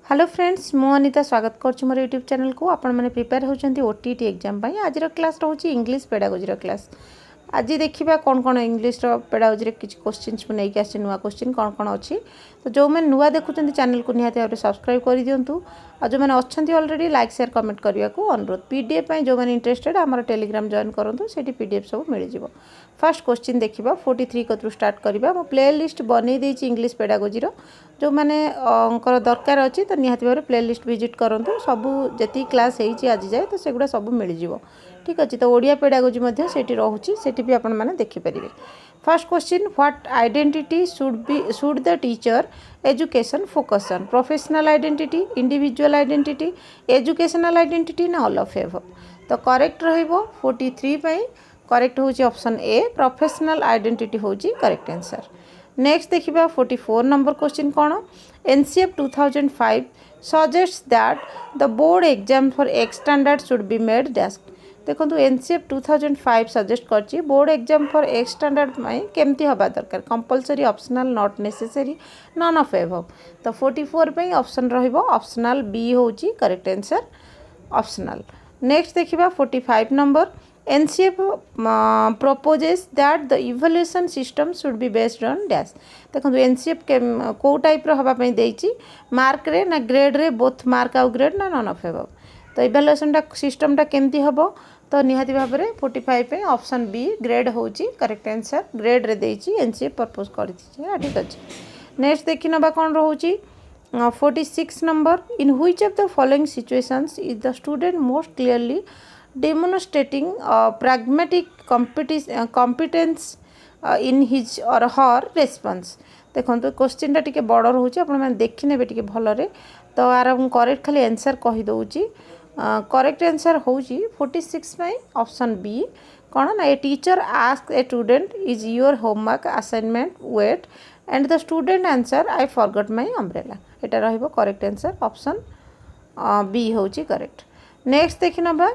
Hello friends मु अनिता स्वागत कर मोर यूट्यूब चैनल को आपण मैंने प्रिपेयर होती ओटीटी एग्जाम आज क्लास रोचे इंग्लिश पेडागोजी क्लास। आज देखा कौन कौन इंग्लिश पेडागोजी किसी क्वेश्चंस को लेकिन आसी नुआ क्वेश्चन कौन कौन अच्छी तो जो मैंने नुआ देखुं चैनल को निहाती भाव सब्सक्राइब कर दिंतु और जो मैंने अच्छा अलरेडी लाइक शेयर कमेंट करने को अनुरोध। पीडीएफ जो मैंने इंटरेस्टेड आम टेलीग्राम जॉइन करूँ से पीडीएफ सब मिल फर्स्ट क्वेश्चन देखा 43 कतु स्टार्ट करवा मो प्ले लिस्ट बनई देती इंग्लिश पेडागोजी जो मैंने दरकार अच्छी तो निहाती भाव प्ले लिस्ट विजिट करूँ सबू जी क्लास आज जाए तो सेगुड़ा सब मिल जाव ठीक अच्छे। तो ओडिया पेडागोजी से रोचे भी आपण मैंने देखिपारे। First question what identity should the teacher education focus on professional identity individual identity educational identity ना ऑल ऑफ एबव। तो करेक्ट रहिबो 43 पई करेक्ट होची ऑप्शन ए प्रोफेशनल आइडेंटिटी होची करेक्ट आंसर। नेक्स्ट देखिबा 44 नंबर क्वेश्चन कौन NCF 2005 suggest that the board exam for X standard should be made dash. देखो NCF 2005 suggest करची board exam for X standard केमती हवा दरकार compulsory optional not necessary none of above. तो 44 पे option रहिबो ऑप्शनल बी होची करेक्ट आंसर ऑप्शनल। नेक्स्ट देखिबा 45 number NCF proposes that the evaluation system should be based on dash। देखो NCF को टाइप हवा देची मार्क रे ना ग्रेड रे बोथ मार्क आउ ग्रेड ना नन ऑफ एबव। तो इवैल्यूएशन सिस्टम केमती हम तो निहाती भाव में 45 पे ऑप्शन बी ग्रेड होची करेक्ट आंसर ग्रेड रे देची एनसीएफ प्रपोज कर ठीक अच्छे। नेक्स्ट देखी नबा कौन रोची 46 number in which of the following situations is the student most clearly demonstrating pragmatic competence in his or her response। देखो क्वेश्चन टी बड़ रोचे आप देखने टे भलरे। तो यार करेक्ट खाली आंसर कहीदे करेक्ट आंसर हूँ 46 ऑप्शन बी कौन ना a teacher ask a student is your homework assignment wait and the student answer I forgot my umbrella एटा रहिबो करेक्ट आंसर ऑप्शन बी होची करेक्ट। नेक्स्ट देखि नबा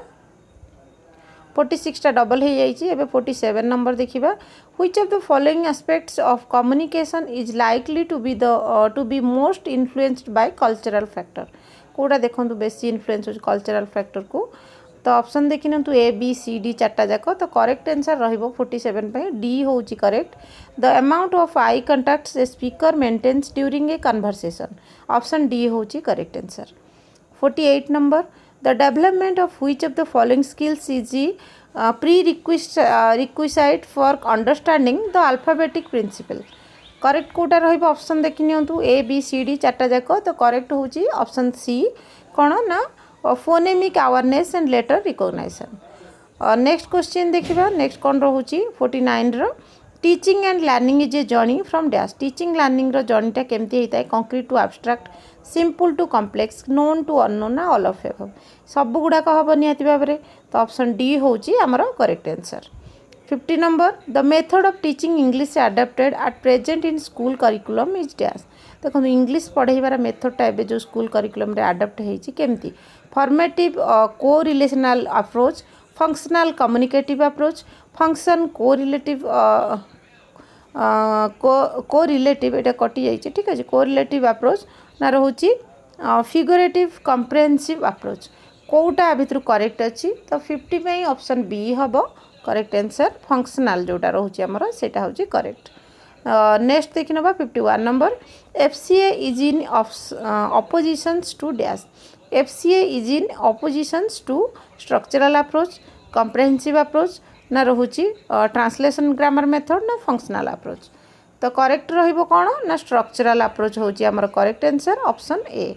46 टा डबल हो जाइए। 47 नंबर देखिबा which of the following aspects of communication is likely to be most influenced by cultural factor कोड़ा देखो बेसी इन्फ्लुएंस हो कल्चरल फैक्टर को। तो ऑप्शन देखि नंतु ए बी सी डी चारटा जाक। तो करेक्ट आंसर रहिबो 47 पे डी होची correct the amount of eye contacts a speaker maintains during a conversation option D होची correct answer. 48 number the development of which of the following skills is the prerequisite for understanding the alphabetic principle। Correct कोटा रहिबो option देखि नियंतु A B C D चारटा जाक। तो correct होची option C कौन ना phonemic awareness and letter recognition. Next question देखिबा next कौन रोची 49 रो teaching and learning is a journey from dash. Teaching learning रो जर्नीटा केमती होता है concrete to abstract simple to complex known to unknown ना ऑल ऑफ एबव सब गुड़ाक हम निहाती भाव में। तो ऑप्शन डी होची आमर correct answer. 50 number the method of teaching English adopted at present in school curriculum is dash. देखो इंग्लिश पढ़ाइबार मेथडटा एबे जो स्कूल करिकुलम रे अडॉप्ट होईची केमती फॉर्मेटिव को relational approach functional communicative approach function को रिलेटिव एटा कटि जाइए ठीक है को रिलेटिव अप्रोच ना रोची फिगरेटिव कम्प्रेहेंसिव अप्रोच कोटा भितर करेक्ट अच्छी। तो 50 पे ऑप्शन बी हम करेक्ट आंसर फंक्शनल जोटा रोचे आमर सेटा होची करेक्ट। नेक्स्ट देखि नबा 51 number FCA is in oppositions to dash. FCA is in oppositions to structural approach comprehensive approach ना रोची ट्रांसलेशन ग्रामर मेथड ना फंक्शनल अप्रोच। तो करेक्ट रहिबो कौन ना स्ट्रक्चरल अप्रोच होची आमर correct answer option A.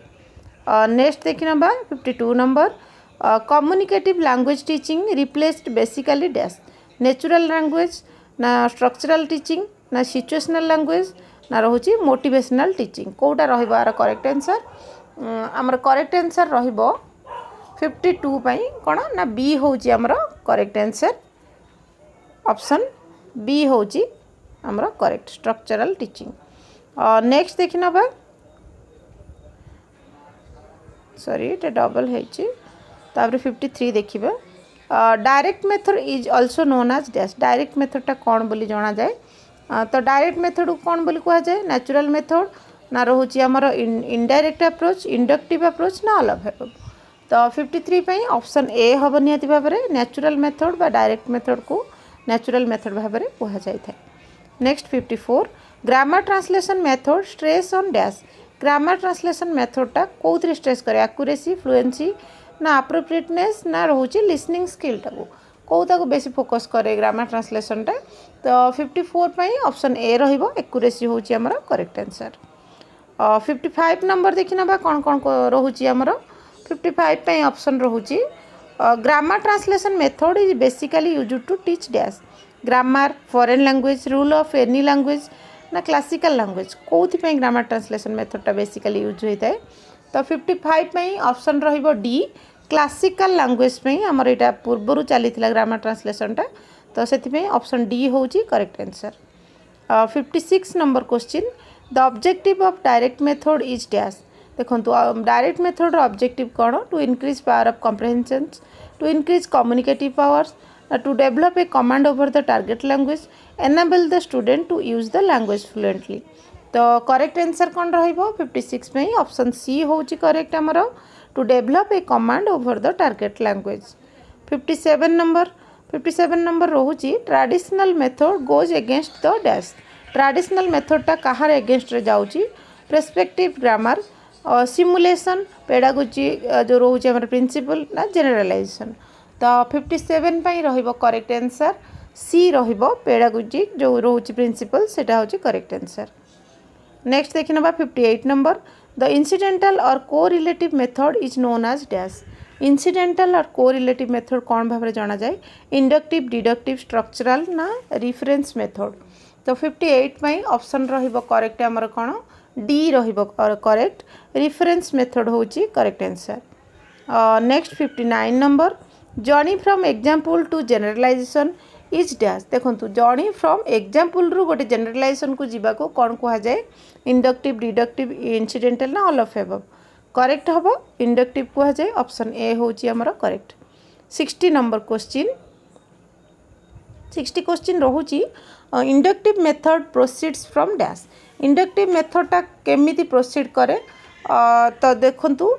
Next देखि नबा 52 number communicative language teaching replaced basically dash. Natural language ना स्ट्रक्चरल टीचिंग ना सिचुएशनल लैंग्वेज ना रोची मोटिवेशनल टीचिंग कोटा रहिबो आर करेक्ट आंसर आमर करेक्ट आंसर रहिबो 52 पई कोन ना बी होची आमर करेक्ट आंसर ऑप्शन बी होची आमर करेक्ट स्ट्रक्चरल टीचिंग। नेक्स्ट देखि नबा सॉरी ये डबल है 53 देखिए direct method is also known as dash. Direct मेथडटा कौन बोली जना जाए तो डायरेक्ट मेथड कौन बोली कह जाए नेचुरल मेथड ना रोचे आमर इनडायरेक्ट अप्रोच इंडक्टिव अप्रोच ना ऑल ऑफ एबव। तो 53 पई ऑप्शन ए हम निहाती भाव में नेचुरल मेथड बा डायरेक्ट मेथड को नेचुरल मेथड भाव में कह जाए। Next 54 grammar translation method stress on dash. Grammar translation मेथडटा कौन स्ट्रेस करे एक्यूरेसी फ्लुएंसी ना अप्रोप्रिएटनेस ना रोचे लिसनिंग स्किलटा को कौटा को बेसी फोकस करे ग्रामर ट्रांसलेशनटा। तो 54 पई ऑप्शन ए रहिबो एक्यूरेसी होची हमर करेक्ट आंसर। 55 नंबर देखिना बा कौन कौन रोची हमर 55 पई ऑप्शन रोची grammar translation method is basically used to teach dash grammar foreign language rule of any language ना क्लासिकल लैंग्वेज कौन ग्रामर ट्रांसलेशन मेथडटा बेसिकली यूज होता है। तो 55 पई ऑप्शन रहिबो डी क्लासिकल लैंग्वेज में आमर यहाँ पूर्वर चली ग्रामर ट्रांसलेशनटा। तो से ऑप्शन डी हूँ correct answer. 56 number question the objective of direct method is dash. देखो डायरेक्ट मेथड ऑब्जेक्टिव कौन to increase power of comprehension to increase communicative powers to develop a command over the target language enable the student to use the language fluently. तो correct answer कौन रहिबो 56 में option C हूँ correct आमर to develop a command over the target language. 57 number रोची traditional method goes against the dash. Traditional मेथडटा कहार against रे जाउची प्रेस्पेक्टिव ग्रामर सिमुलेशन पेडागोजी जो रोचे हमर प्रिंसिपल ना जनरलाइजेशन। तो 57 पई रहिबो करेक्ट आंसर सी रहिबो पेडागोजी जो रोचे प्रिंसिपल सेटा होची करेक्ट आंसर। नेक्स्ट देखिनबा 58 number the incidental or correlative method is known as dash. Incidental or correlative method कौन भाव में जाना जाए इंडक्टिव डिडक्टिव स्ट्रक्चरल ना रिफरेंस मेथड। तो 58 पई ऑप्शन रहिबो करेक्ट हमर कौन डी रहिबो करेक्ट रिफरेंस मेथड होची correct answer. Next 59 number journey from example to generalization is dash. देखो जर्नी फ्रॉम एग्जांपल रु गोटे जनरलाइजेशन को जीवा को कौन कह जाए इंडक्टिव डिडक्टिव इनसीडेंटल ना ऑल ऑफ एबव। करेक्ट हम इंडक्टिव कह जाए ऑप्शन ए होची हमर करेक्ट। 60 नंबर क्वेश्चन 60 क्वेश्चन रोची inductive method proceeds from dash. Inductive मेथडटा केमिति प्रोसीड करे तो देखंतु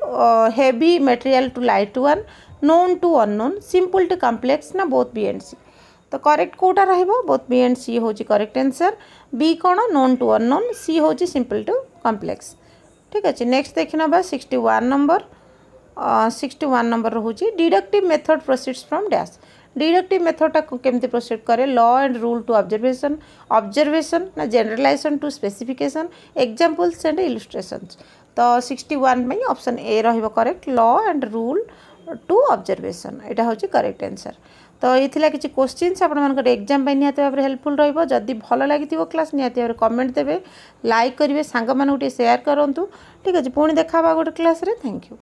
heavy material to light one known to unknown simple to complex ना बोथ बी एंड सी। तो करेक्ट कोटा रहिबो बोथ बी एंड सी होची करेक्ट आंसर। बी कौन नोन टू अननोन सी होची सिंपल टू कॉम्प्लेक्स। ठीक अच्छे नेक्स्ट देखना बा 61 नंबर 61 नंबर रोची deductive method proceeds from dash. Deductive मेथडटा केमती प्रोसीड करे law and rule to observation observation ना generalisation to specification examples and illustrations. तो 61 में ऑप्शन ए रहिबो correct law and rule to observation एटा होची करेक्ट आंसर। तो ये किसी क्वेश्चंस आप एग्जाम निहाती भाव में हेल्पफुल रहिबो। जदि भल लगी क्लास निहाती भाव कमेंट देवे लाइक करेंगे सांग मानू शेयर करूँ। ठीक अच्छे पुणी देखा गोटे क्लास रे थैंक यू।